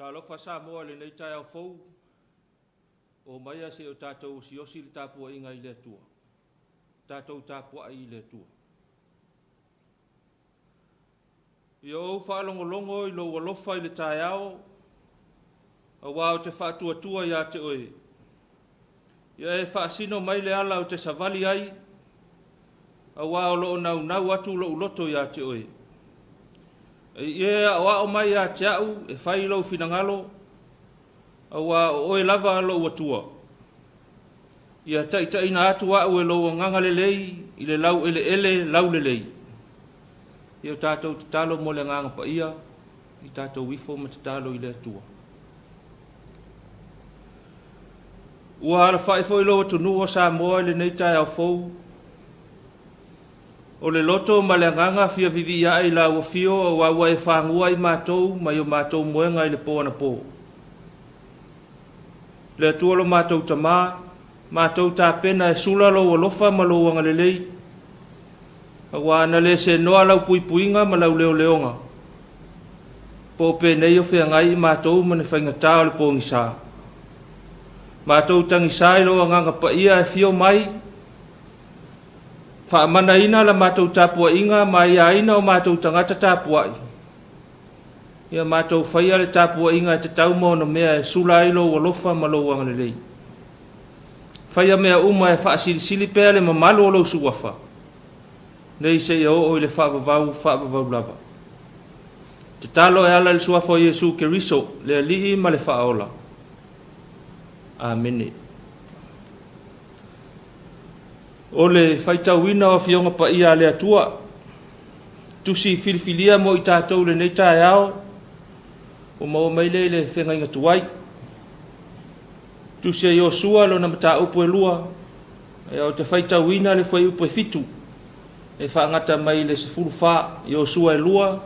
Talofa Samoa le nei Taeao fou. O maia se o tātou siosi le Tapua'iga i le atua. Tātou Tapua'i i le atua. Ia ou whaalongolongo i lo walofa i le Taeao. A wā o te whaatuatua ia te oe. Ia e whaasino mai le ala o te savali ai. A wā o loo nau atu lo uloto ia te oe. Ia o mai ia te au e whai lau finangalo. A wā o oe lava lo uatua. Ia taitaina atu au e lo nganga lelei i le lau ele lau lelei. Ia o tātou te talo mo le nganga pa ia. I tātou wifo ma te talo i le atua. Ua ala whai fo i lo atu nua Samoa le nei Taeao fou. O le loto ma le nganga fia vivi ia i la wafio o wawa e whangua i mātou mai o mātou moenga i le pō na pō. Le atua lo mātou tamā, mātou tā pena e sula lo o lofa ma lo wanga lelei. A wana le se noa lau puipuinga ma lau leo leonga. Po pe nei o whea ngai i mātou ma ne whaingatā o le pō ngisa. Mātou tangisai lo nganga pa ia e fio mai. Whaamana ina la mātou Tapua'iga mai aina o mātou tangata Tapua'i. Ia mātou whaia le Tapua'iga e te taumau na mea e sula ilo walofa ma lo wanga lelei. Whaia mea uma e whaasilisili pēr le mamalu o lau suwafa. Nei se ia o le whaavavau lava. Te talo e ala le suwafa o Yesu Keriso le ali'i ma le whaola. Amene. O le whaitauina o fionga pa ia le atua. Tusi filifilia mo i tātou le nei Taeao. O mau maile le whenga inga tuai. Tusi a Iosua lo na mata upo e lua. E o te whaitauina le whai upo e fitu. E whaangata mai le sefulu wha. Iosua e lua.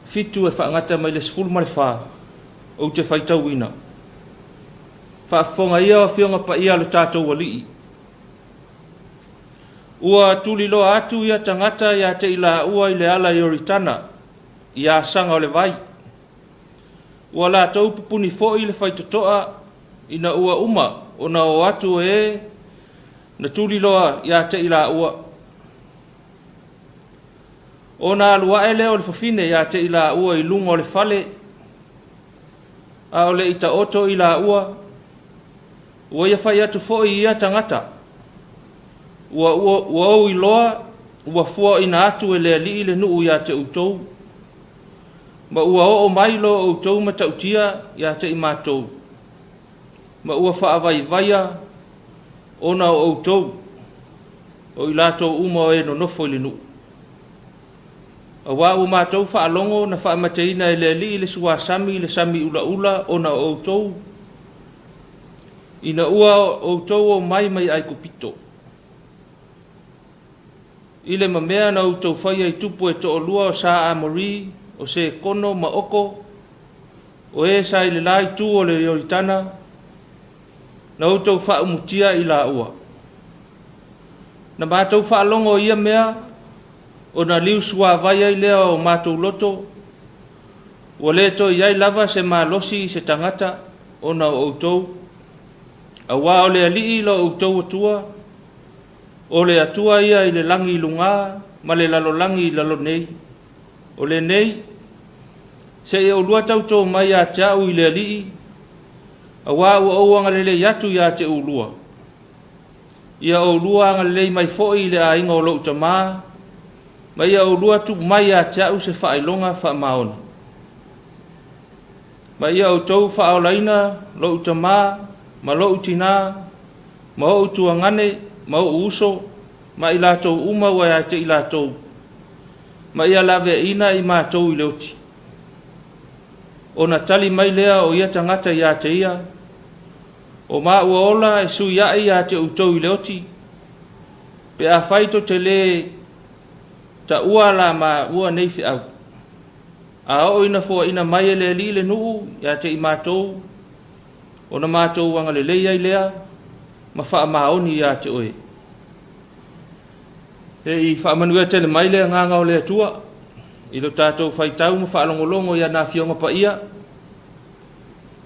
Fitu e whaangata mai le sefulu mare wha. O te whaitauina. Whaafonga ia o fionga pa ia le tātou wali'i. Ua tuli lo atu ia tangata ia te ila ua i le ala i oritana. Ia sanga o le vai. Ua la tau pupuni fo i le whaitotoa ina ua uma o na o atu e na tuli loa ia te ila ua. O na alua e leo le fafine ia te ila ua i lunga o le fale. A o le ita oto ila ua. Ua ia whai atu fo i ia tangata. Ua au i loa, ua fua ina atu e le ali le nuu ia te utou. Ma ua o mai lo utou ma tautia ia te imatou. Ma ua whaavai vaia ona o utou. O i lato uma e no nofo i le nuu. A wā ua mātou whaalongo na whaamateina e le ali le suasami le sami ula ula ona o utou. Ina ua o utou o mai ai kupito. Ile mamea na utou whaia i tupu e to o lua o sa amori, o se kono ma oko, o e sa ile lai tu o le yoritana, na utou wha umutia i la ua. Na mātou wha alongo ia mea, o na liu sua vaia i lea o mātou loto, o le to iai lava se maa losi se tangata, o na o utou, a wā o le alii lo utou atua, o le atua ia i le langi lunga, ma le lalo langi lalo nei. O le nei, se e o lua tautou mai a te au i le alii, a wā ua ouanga lele yatu ia te ulua. Ia o lua anga lele mai foi i le a inga o lo utama, ma ia o lua tu mai a te au se whailonga wha maona. Ma ia o tau whaolaina, lo utama, ma lo utina, ma o utuangane, ma o uso, ma i lātou uma wa ia te i lātou. Ma ia lawe ina i mātou i leoti. O na tali mai lea o ia tangata ia te ia. O mā ua ola e sui ai ia te utou i leoti. Pe a whaito te le ta ua la ma ua neifi au. A o ina fua ina mai e le li le nuu ia te i mātou. O na mātou wanga le leia i lea. Ma wha maoni ia te oe. E i wha manua tele mai lea nganga o lea tua. I lo tātou whaitau ma wha alongolongo ia nā fionga pa ia.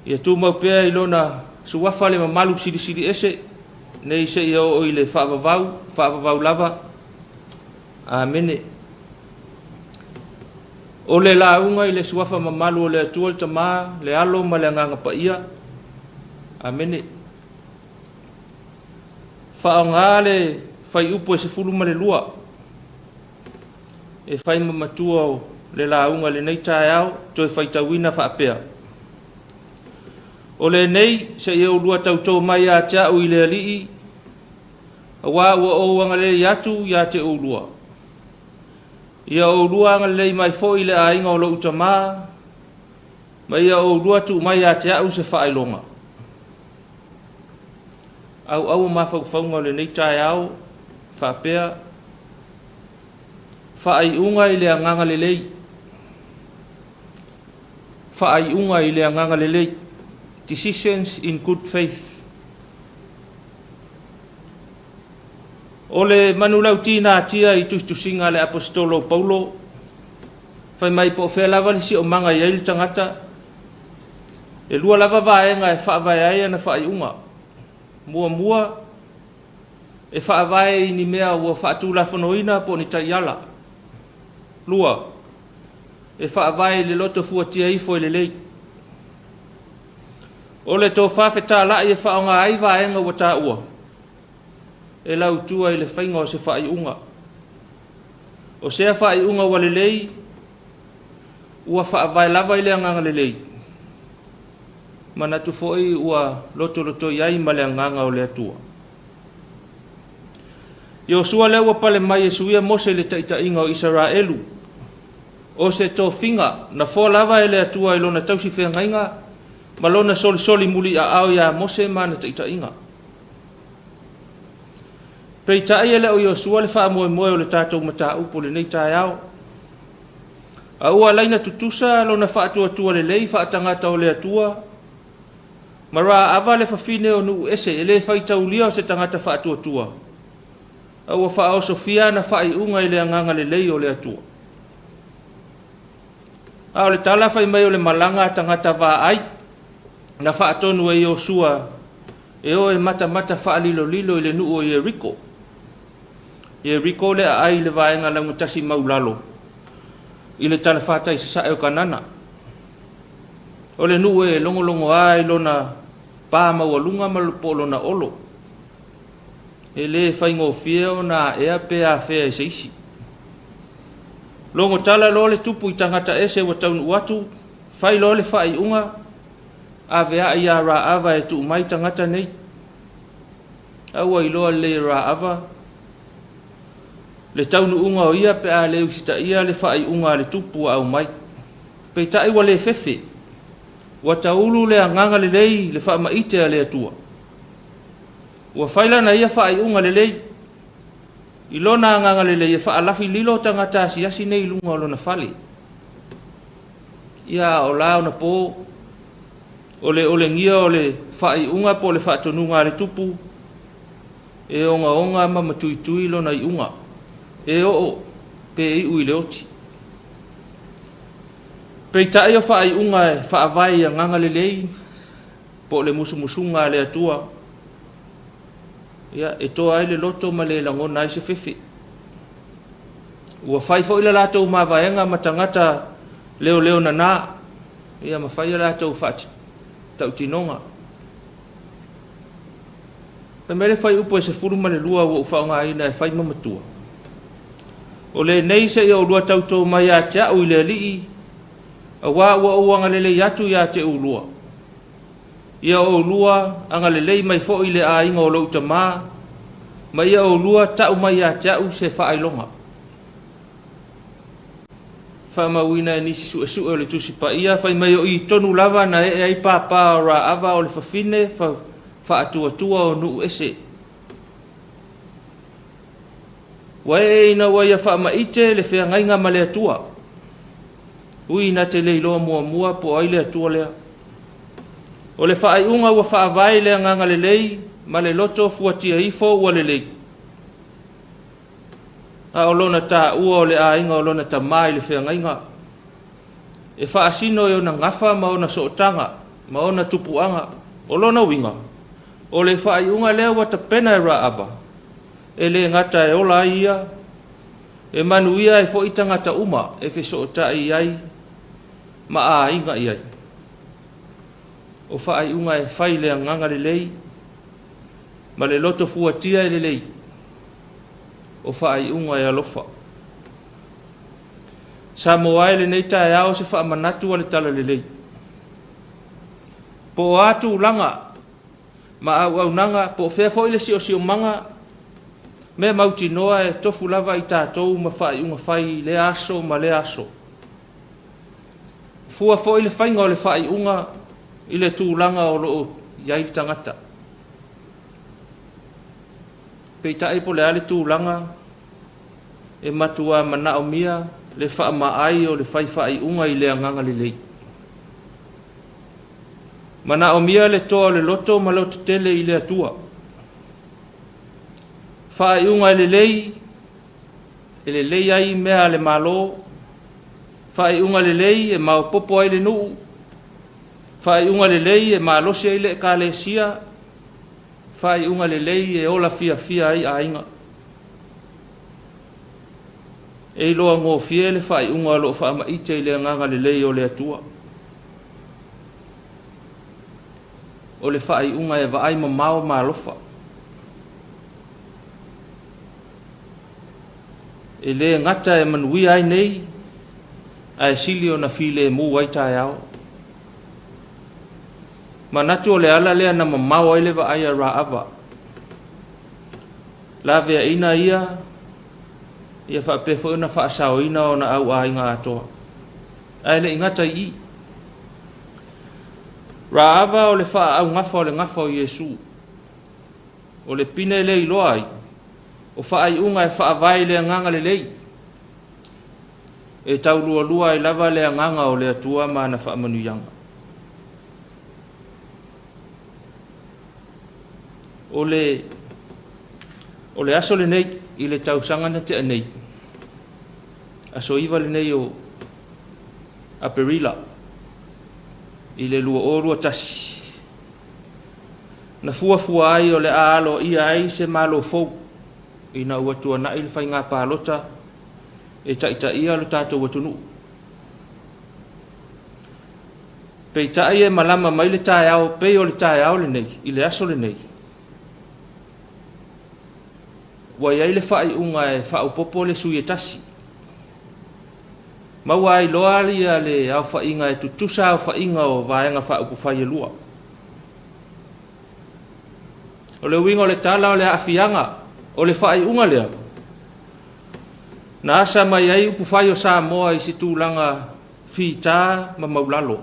Ia tu mau pea ilona suafa le mamalu siri ese nei se ia o ile whaavavau lava. Amene. O le launga ile suafa mamalu o le atua le tama, le alo ma le nganga pa ia. Amene. Whaonga le whai upo e se fulu ma le lua. E whai mamatua o le launga le nei Taeao, toi whai tauina whaapea. O le nei se ia ulua tautou mai a tia ui le alii, a wā ua ouanga le iatu ia te ulua. Ia ulua anga le mai fo i le ainga o lo utama, ma ia ulua tu mai a tia u se whaelonga. Au mawhauwhaunga le nei Taeao, whaapea, whaaiunga i le anganga le lei. Whaaiunga i le anganga le lei. Decisions in good faith. O le manulau tina atia i tustusinga le apostolo Paulo, whai mai po whea lava le si o manga i aile tangata, e lua lava vaenga e whaavai aia na whaaiunga. Mua, e whaavai ni mea ua whaatula whanoina po ni taiala. Lua, e whaavai le loto fuatia ifo i le lei. O le tō whawheta la e whaonga ai vaenga wa tā ua. E lau tua i le whainga o se whaiunga. O sea whaiunga wa le lei, ua whaavai lava i le anganga le lei. Mana tu foi ua loto iai ma le anganga o le atua. Yo sua lewa pale mai e suia mose le taitainga o Israelu. O se tō whinga na fō lava e le atua i lona tausi whengainga, malona soli muli a au ya mose mana taitainga. Pei tai ele o Yosua le wha moe o le tātou mata upo le nei Taeao. A ua laina tutusa lona wha atua le lei wha tangata o le atua. Mara ava le whawhine o nu ese e le whaitau lia o se tangata wha atua. A ua wha o Sofia na wha i unga i le anganga le lei o le atua. A o le tala whai mai o le malanga tangata wha ai. Na wha atonu e Yosua e o e mata wha lilo i le nuu o Yeriko. Yeriko le ai le vaenga langu tasi maulalo. I le tala whatai se sae o kanana. O le nuu e longo ai lona pā maua malupo lona olo. E le whaingo fia o na ea pea fea e seisi. Longo tala lo le tupu i tangata ese wa taunu watu. Whai lo le whai unga. A vea ia ra ava e tu mai tangata nei. Aua iloa le ra ava. Le taunu unga o ia pe a le usita ia le whai unga le tupu au mai. Pei tai wa le fefe. Wa taulu le anganga le lei le wha maite a le atua. Wa whaila na ia whai unga le lei. Ilona anganga le lei e wha alafi lilo tangata siasi nei lunga o lona whale. Ia o lao na po. Ole ngia ole whai unga po le whaatonunga le tupu. E onga ma matui lona i unga. E o pe i ui le oti. Pei tai o whai unga e whaavai a nganga le lei. Po le musunga le atua. Ia e toa ai le loto ma le langona ai se fefe. Ua whai fo ila lato ma vaenga matangata leo na nā. Ia ma whai lato whaati. Tau tinonga. Pe mere whai upo e se furuma le lua o whaonga aina e whai mamatua. O le nei se ia o lua tautou mai a tia ui le alii. A wā ua uanga lele yatu ia te ulua. Ia o lua anga lelei mai fo i le a inga o lau tamā. Ma ia o lua tau mai a tia u se whaelonga. Wha mawina e nisi su o le tusi pa ia. Whai mai o i tonu lava na e ai pāpā o ra ava o le whawhine. Wha atua o nuu ese. Wai ina wai a wha maite le whea ngainga ma le atua. Ui na te leiloa mua po ai le atua lea. O le wha ai unga ua wha avai le nganga le lei. Ma le loto fuatia ifo ua le lei. A o lona tā ua o le a inga o lona tā mai le whea ngainga. E wha asino e o na ngafa ma o na sootanga. ma ona tupuanga o lona winga o le whaaiunga lea wa tapena e Raava e le ngata e ola ia e manuia e fo itangata uma e feso tai ai ma a inga iai o whaaiunga e whai lea nganga le lei ma le loto fuatia e le lei o whaaiunga e alofa Samoa e le nei Taeao se whaamanatu ale tala le lei po atu langa ma au nanga po fea fo ile si o manga me mauti noa e tofu lava i tātou ma whaaiunga whai le aso ma le aso fua fo ile whainga o le whaaiunga i le tūlanga o loo iai tangata peita e po le ale tūlanga e matua mana o mia le whaamaai o le whaiunga i le anganga le lei mana o mia le toa le loto ma loto tele i le atua whaaiunga i le lei ai mea le malo whaaiunga le lei e mau popo ai le nuu whaaiunga le lei e malose ai le ka le sia whaaiunga le lei e ola fia ai a inga e loa ngō fie le whaaiunga lo whaamaite i le nganga le lei o le atua o le whaaiunga e vaai ma mau ma lofa e le ngata e manui ai nei ai sili o na file mu ai Taeao manatu o le ala lea na mamau ai le vaai a Raava la vea ina ia whaapefo ina whaasao ina o na au a inga atoa ai le ingata i Raava o le wha au ngafa o le ngafa o Yesu o le pine le iloa ai o whaaiunga e whaavai le nganga le lei e tau lua e lava le nganga o le atua ma na whaamanuyanga o le aso le nei i le tau sangana te nei aso iwa le nei o Aperila i le lua o lua tasi na fua ai o le aalo ia ai se malo fou i na ua tua na il fai ngā pālota e taita ia lo tātou watunu pei tai e malama mai le Taeao pei o le Taeao le nei i le aso le nei wai ai le whaaiunga e whaaupopo le sui e tasi maua ai loa lia le au whainga e tutusa au whainga o vaenga whaaupu whai e lua o le winga o le tala o le awhianga o le whaaiunga lea na asa mai ai upu whai o Samoa i si tūlanga whita ma maulalo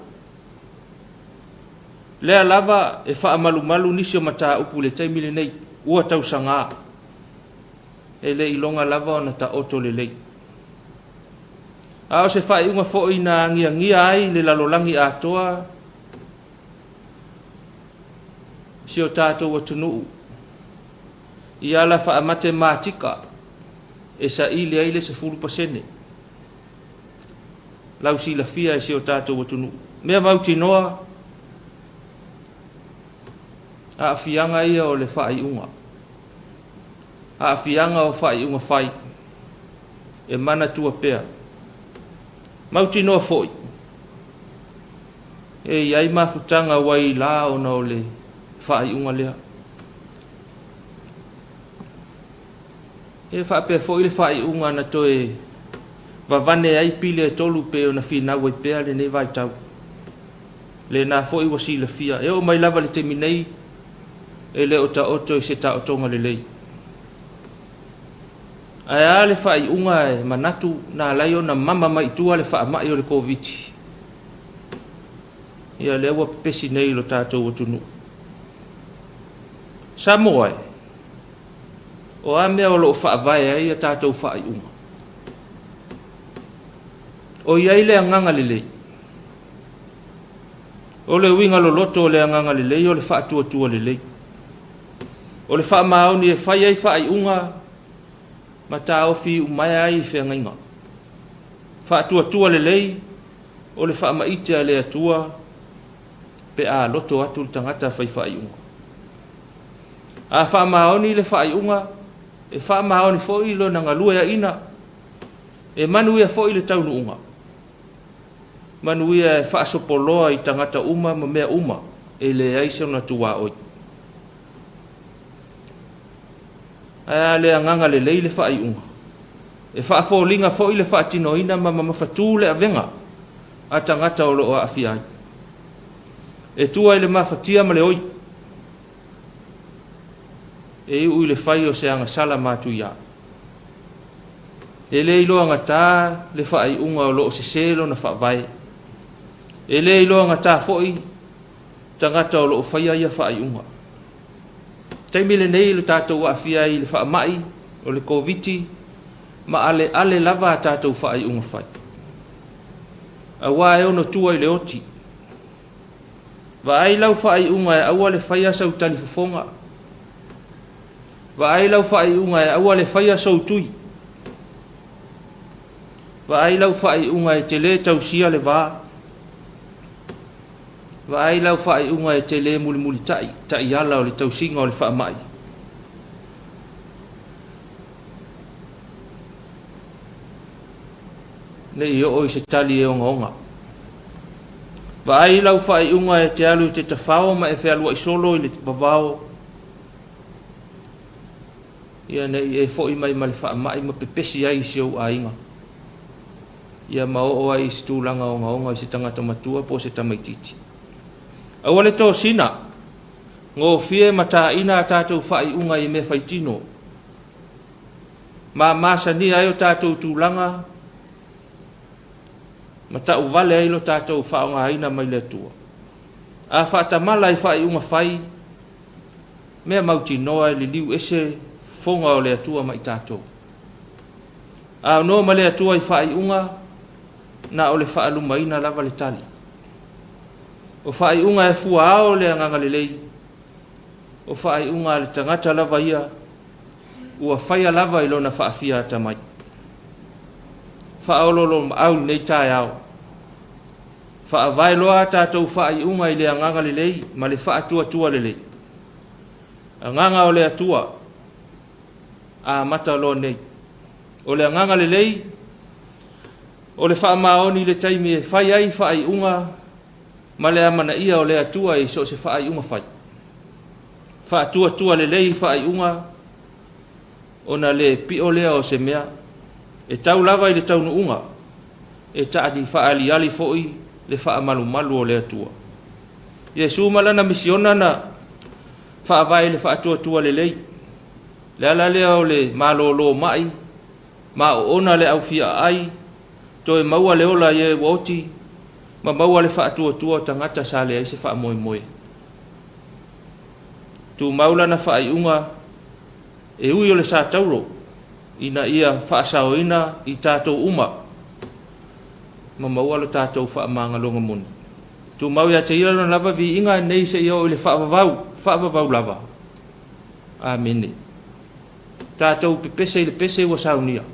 lea lava e whaamalu nisi o mata upu le taimile nei ua tausanga e le ilonga lava o na ta oto le lei a o se whaaiunga fo i na ngia ai le lalolangi atoa si o tātou atunu i ala wha matematika e sa ili aile se 10% lau si la fia e si o tātou atunu mea mauti noa a fianga ia o le whaaiunga a fianga o whaaiunga whai e mana tua pea mauti noa foi e iai mafutanga wai la o na o le whaaiunga lea e whaape foi le whaaiunga na toe vavane ai pile e tolu pe o na whina wai pea le nei vai tau le na foi wasi la fia e o mai lava le temi nei e le o ta oto i se ta otonga le lei ai a le whaaiunga e manatu na lai o na mama mai tua le whaamai o le COVID ia le ua pesi nei lo tātou o tunu Samoa e o a mea o lo whaavai ai a tātou whaaiunga o iai le anganga le lei o le winga lo loto le anganga le lei o le whaatua le lei o le whaamaoni e whai ai whaaiunga ma tā ofi umai ai whenga inga whaatua le lei o le whaamaite le atua pe a loto atu tangata whaiwhaiunga. A whaamaoni le whaiunga, e whaamaoni fo ilo na ngalua ya ina, e manu ia fo ile taunu unga. Manu ia e whaasopoloa I tangata uma ma mea uma, e le aise ona tuwa oi. Aya le anganga le leile whaiunga. E whaafōlinga fo ile whaatinoina ma mawhatu le avenga, a tangata o loo a awhiai. E tua ile mawhatia ma le oi. E ui le whai o se anga sala mātu ia. E le ilo anga tā le whaiunga o loo se selo na whaavai. E le ilo anga tā foi tangata o loo whaia ia whaiunga. Taimi le nei le tātou a awhiai le whaamai o le Komiti ma ale lava tātou whaiunga whai. A wā e ono tua I le oti. Wa ai lau whaiunga e aua le whaia sau tani fufonga. Wa ai lau whaiunga e aua le whaia sau tui. Wa ai lau whaiunga e te le tausia le wā. Wa ai lau whaiunga e te le muli tai ala o le tausinga o le whaamai. Ne I o se tali e onga. Wa ai lau whaiunga e te alu te tawhao ma e whealua I solo I le babao. Ia nei e fo I mai ma le whaamai ma pepesi ai si au ainga. Ia ma o ai si tūlanga onga I se tangata matua po se tamaititi. Aua le tō sina, ngō fie ma tā ina tātou whaiunga I me whaitino. Ma masa ni ai o tātou tūlanga, ma tau vale ai lo tātou whaonga haina mai le tua. A whaatamala I whaiunga whai, mea mauti noa li liu ese fonga o le atua mai tātou. A no ma le atua I whaiunga, na o le whaalumaina lava le tali. O whaiunga e fua ao le anganga le lei. O whaiunga le tangata lava ia, ua whaia lava I lona whaafia atamai. Whaololo au nei Taeao. Whaavai loa tātou whaiunga I le anganga le lei, ma le whaatua le lei. Anganga o le atua, a mata lo nei. O le anganga le lei, o le whaamaoni le taimi e whai ai whaiunga, ma le amana ia o le atua I so se whaiunga whai. Whaatua le lei whaiunga, o na le pio lea o se mea, e tau lava I le taunu unga, e taadi whaali ali foi le whaamalu o le atua. Iesu malana misiona na whaavai le whaatua le lei, le ala lea o le malolo mai, ma o ona le au fia ai, to e maua le ola ye woti, ma maua le whaatua tangata sa le ai se whaamoe. Tu maula na whaiunga, e ui o le sa tauro, ina ia whaasaoina I tātou uma, ma maua le tātou whaamanga longa muni. Tu mau ia te ira na lava vi inga nei se ia o le whaavavau lava. Amene. Tātou pepese le pese wa saunia.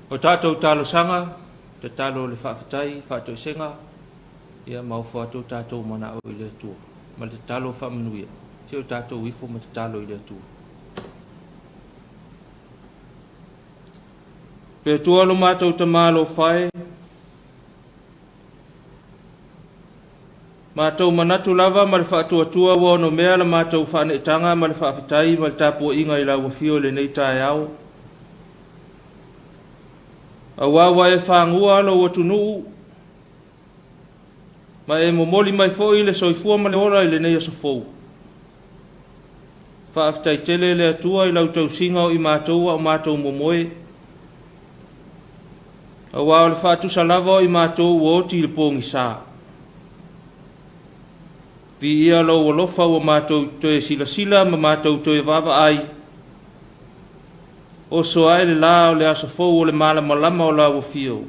O tātou talo sanga, te talo le whawhitai, whātou senga, ia mau whātou tātou mana o i le tua. Ma te talo whamanuia, se o tātou wifo ma te talo i le tua. Le tua lo mātou ta mālo whae, mātou manatu lava ma le whātua wa no mea la mātou whanetanga ma le whawhitai ma le Tapua'iga i la wafio le nei Taeao. A wawa e whangua lo watunu, ma e momoli mai foi le soifua ma le ora i le nei asofou. Whawhitai tele le atua i lau tau singa o i mātou o mātou momoe. A wawa le whātusa lava o i mātou o ti le pōngi sā. Vi ia lo walofa o mātou toe sila ma mātou toe vava ai. O soa le la o le asofou o le malama o la wafio.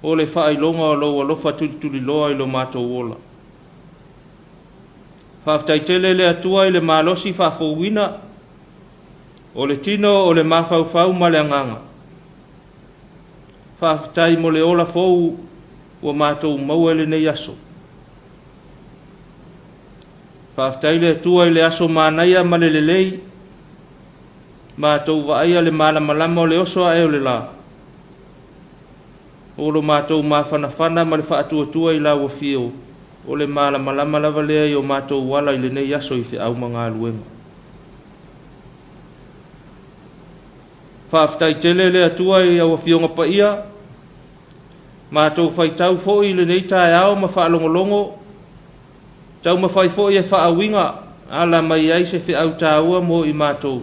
O le whailonga o lo walofa tuli loa i lo mātou ola. Whawhitai tele le atua i le malosi whawhauina. O le tino o le mawhauwhau ma le anganga. Whawhitai mo le ola fou o mātou maua le nei aso. Whawhitai le atua i le aso mānaia ma le lelei. Mātou waaia le malama o le osoa e o le la. O lo mātou mawhanawhana ma le whaatua i la wafio. O le malama lava lea i o mātou wala i le nei aso i whiau mga aluenga. Whawhitai tele le atua i a wafio ngapa ia. Mātou whaitau fo i le nei Taeao ma whaalongolongo. Tau ma whai fo i e whaawinga. Ala mai ai se whiau tāua mo i mātou.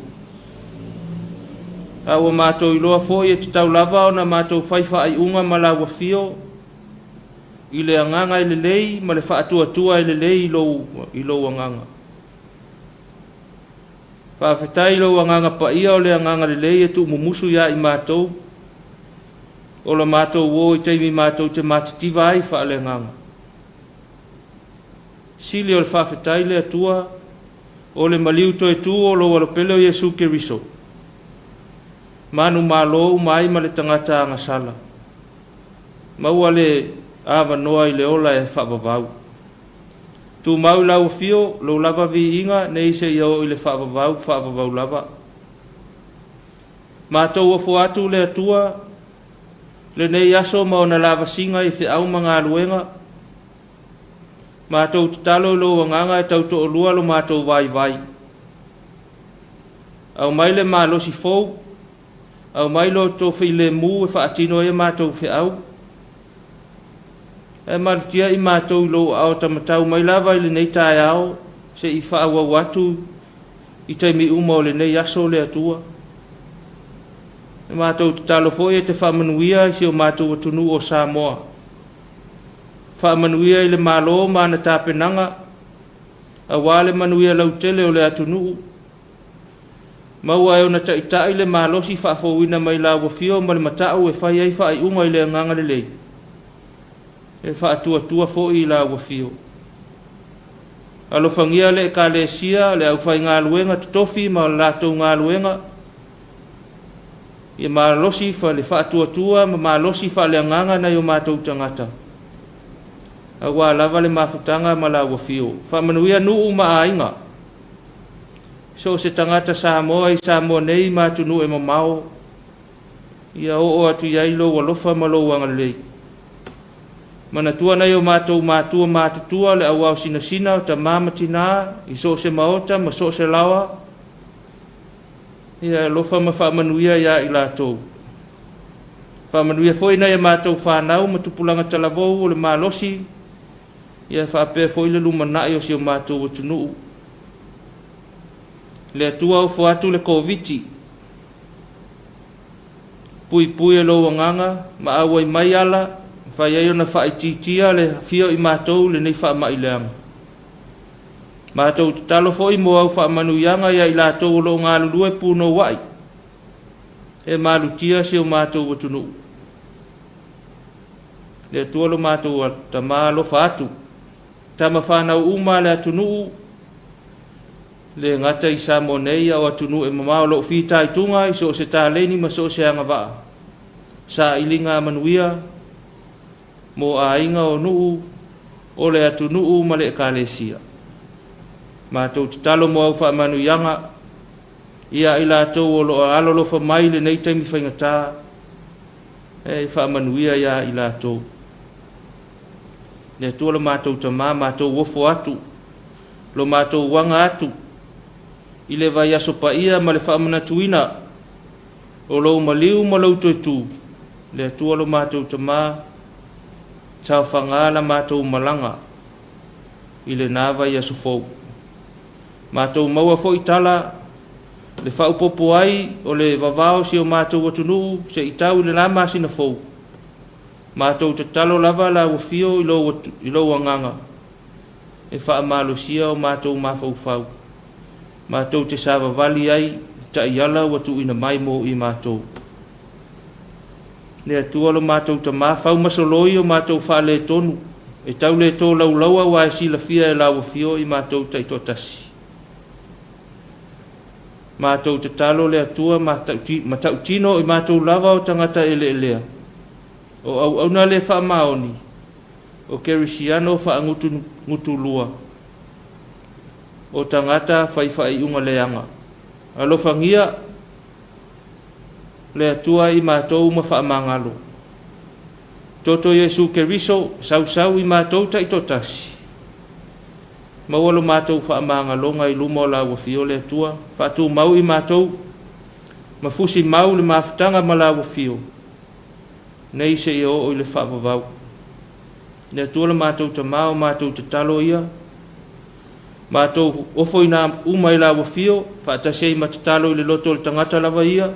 Awa mātou i loa fo i e te tau lava o na mātou whaifa ai unga ma la wafio. I le anganga i le lei, ma le whaatua i le lei i lo anganga. Whawhetai i lo anganga pa ia o le anganga le lei e tu mumusu ia i mātou. O la mātou wo i teimi mātou te mātitiva ai wha le anganga. Sili o le whawhetai le atua, o le maliu to e tu o lo walopele o Yesu Keriso. Manu malo mai ma le tangata ngasala. Maua le awa noa i le ola e whaavavau. Tu mau lau fio, lo lava vi inga, ne ise iau i le whaavavau lava. Mātou o fuatu le atua, le nei aso ma ona lava singa i whiau mga aluenga. Mātou talo lo wanganga e tau to olua lo mātou vai. Au mai le malosi fou, au mai lo to while mu e whaatino e mātou whiau. E marutia i mātou lo au tamatau mai lava i le nei Taeao, se i whaawa watu i teimi uma o le nei aso le atua. E mātou talo foi e te whamanuia i si o mātou atunu o Samoa. Whamanuia i le malo mana tāpenanga, a wale manuia lau tele o le atunu. Maua e ona taitai le malosi whaafowina mai la wafio ma le matau e whai ai whai unga i le anganga le lei. E whaatua fo i la wafio. Alofangia le ka le sia le au whai ngā luenga tutofi ma latou ngā luenga. I malosi wha le whaatua ma malosi wha le anganga na i o mātou tangata. A wā lava le mawhutanga ma la wafio. Whamanuia nuu ma ainga. So se tangata Samoa i Samoa nei mātunu e mamao. Ia o atu iai lo walofa ma lo wangalei. Manatua nei o mātou mātutua le au au sina o ta māmatina i so se maota ma so se lawa. Ia lofa ma whamanuia ia i lātou. Whamanuia foi nei mātou whanau ma tupulanga talavou o le mālosi. Ia whapea foi le lumanai o si o mātou o tunuu. Le atua o fuatu le Komiti. Pui e lo wanganga, ma awai mai ala, whai ai ona whaititia le fio i mātou le nei whaamai leanga. Mātou talo foi mo au whaamanuianga ia i lātou o lo ngā lulue puno wai. E malutia si o mātou o tunu. Le atua lo mātou a tamā lo whaatu. Tama whanau uma le atunu. Le ngata i Samoa nei au atunu e mamao lo whitai tunga i so se tā leini ma so se anga waa. sa ilinga manuia mo ainga o nuu o le atu nuu ma le ekalesia. Mātou te talo mo au wha manuianga ia i lātou o lo alolo wha mai le nei taimi whaingatā e wha manuia ia i lātou. Le tua le mātou ta mā mātou wofo atu lo mātou wanga atu i le vai aso pa ia ma le wha manatuina o lo maliu ma lau tu le tua lo mātou ta mā tau whangala mātou malanga i le nāwa i aso fau. Mātou maua fo i tala le whaupopo ai o le vavao si o mātou atunu se i tau le lama sina fau. Mātou te talo lava la wafio i lo wanganga e wha amalo sia o mātou mafau fau. Mātou te sawa vali ai ta iala watu ina mai mo i mātou. Le atua lo mātou ta mafau masoloi o mātou wha le tonu e tau le tō laulaua wa e sila fia e la wafio i mātou ta ito tasi. Mātou te talo le atua matau tino i mātou lava o tangata ele elea. O au auna le wha maoni o kerisiano wha ngutu lua. O tangata whai unga leanga. Alo whangia le atua i mātou ma wha mangalo. Toto Yesu Keriso sau i mātou ta ito tasi. Mawalo mātou wha mangalo ngai lumo la wafio le atua. Whatu mau i mātou. Mafusi mau le mafutanga ma la wafio. Nei se i o le wha vavau. Le atua le mātou ta mau mātou ta talo ia. Mātou ofo i nā umai la wafio. Whatasei matatalo i le loto le tangata lava ia.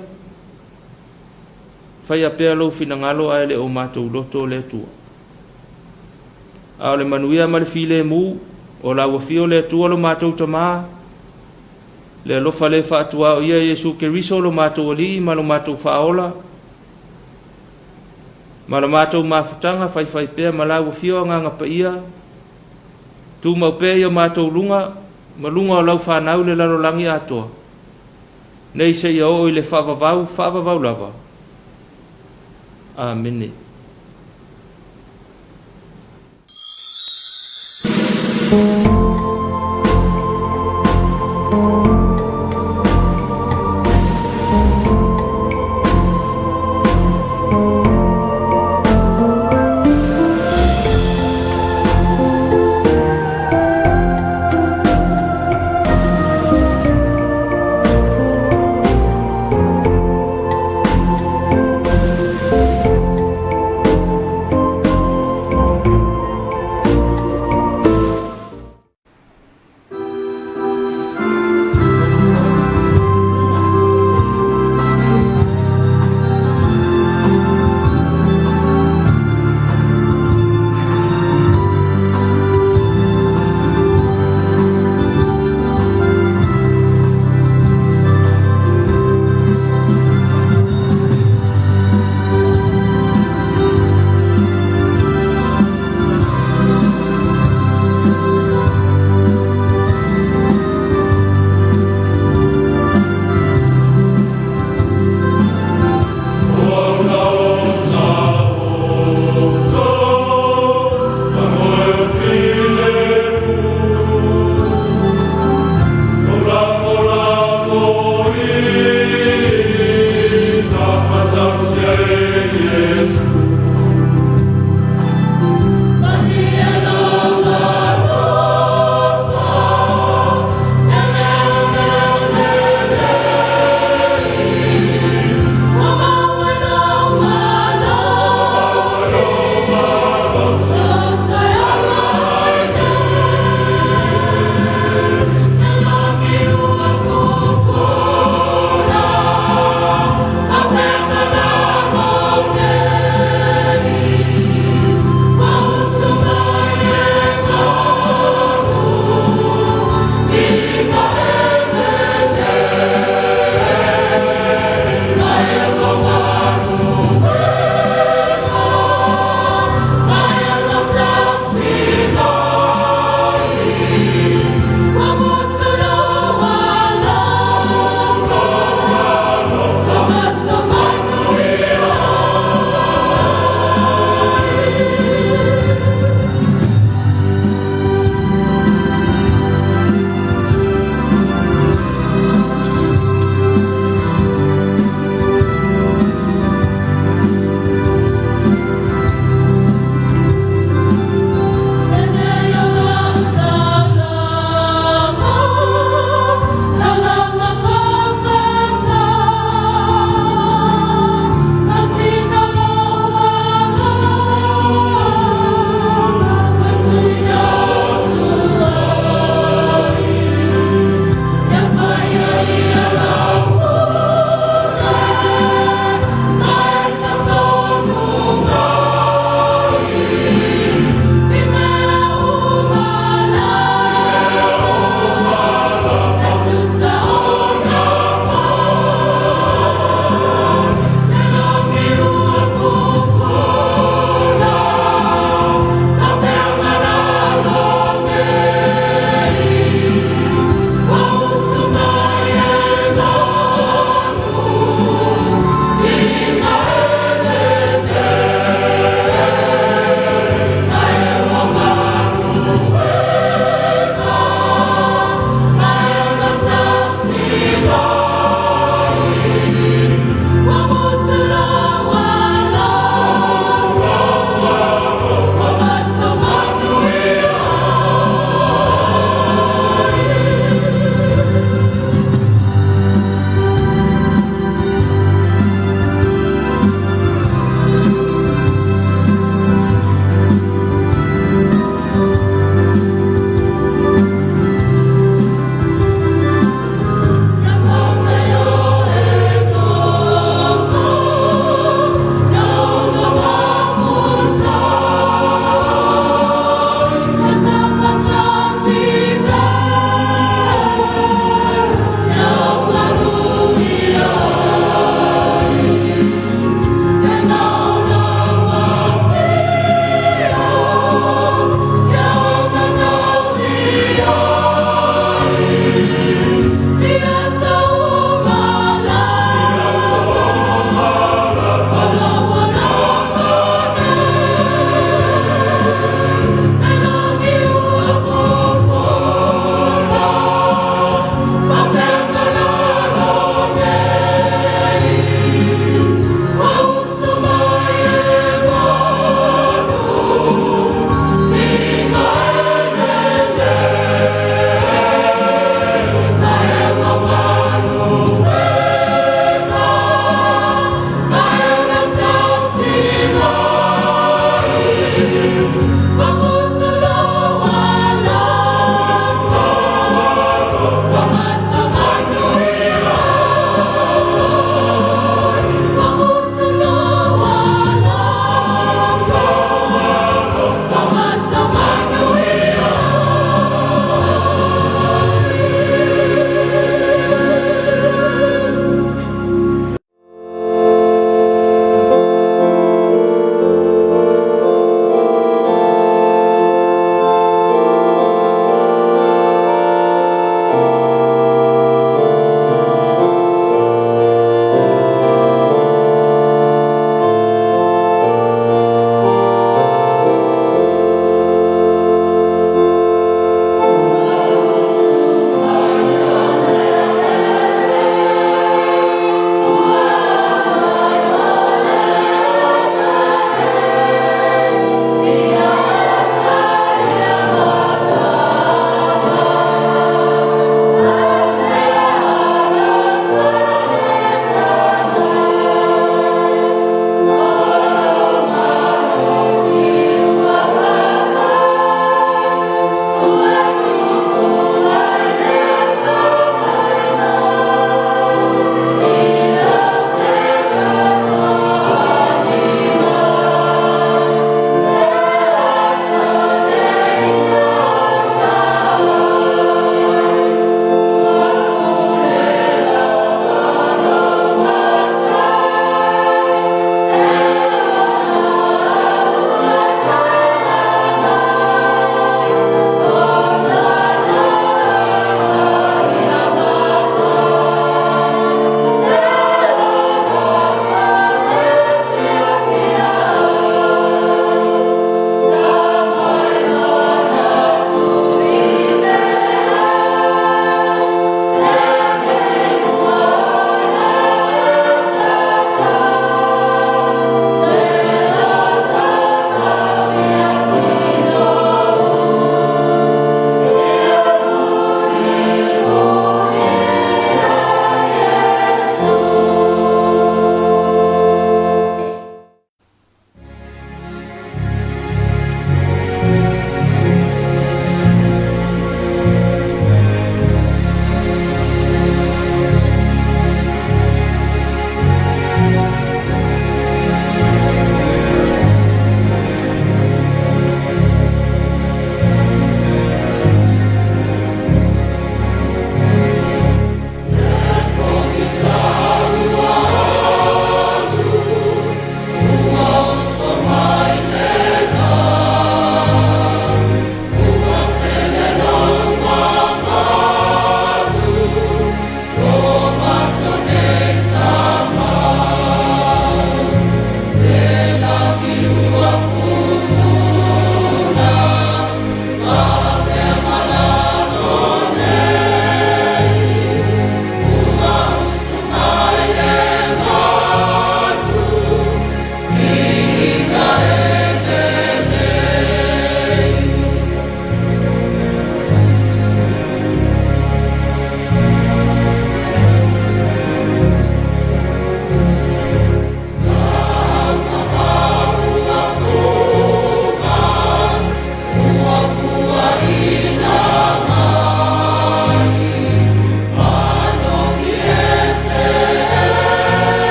Whai apea lo finangalo ai le o mātou loto le atua. Ao le manuia ma le file mu. O la wafio le atua lo mātou ta maa. Le alofa le whaatua o ia Yesu Keriso lo mātou ali ma lo mātou whaola. Ma lo mātou mafutanga whai pea ma la wafio nganga pa ia. Tu mau pea ia mātou lunga. Ma lunga o lau whanau le lalo langi atoa. Nei se ia o i le whaavavau lava. Amen.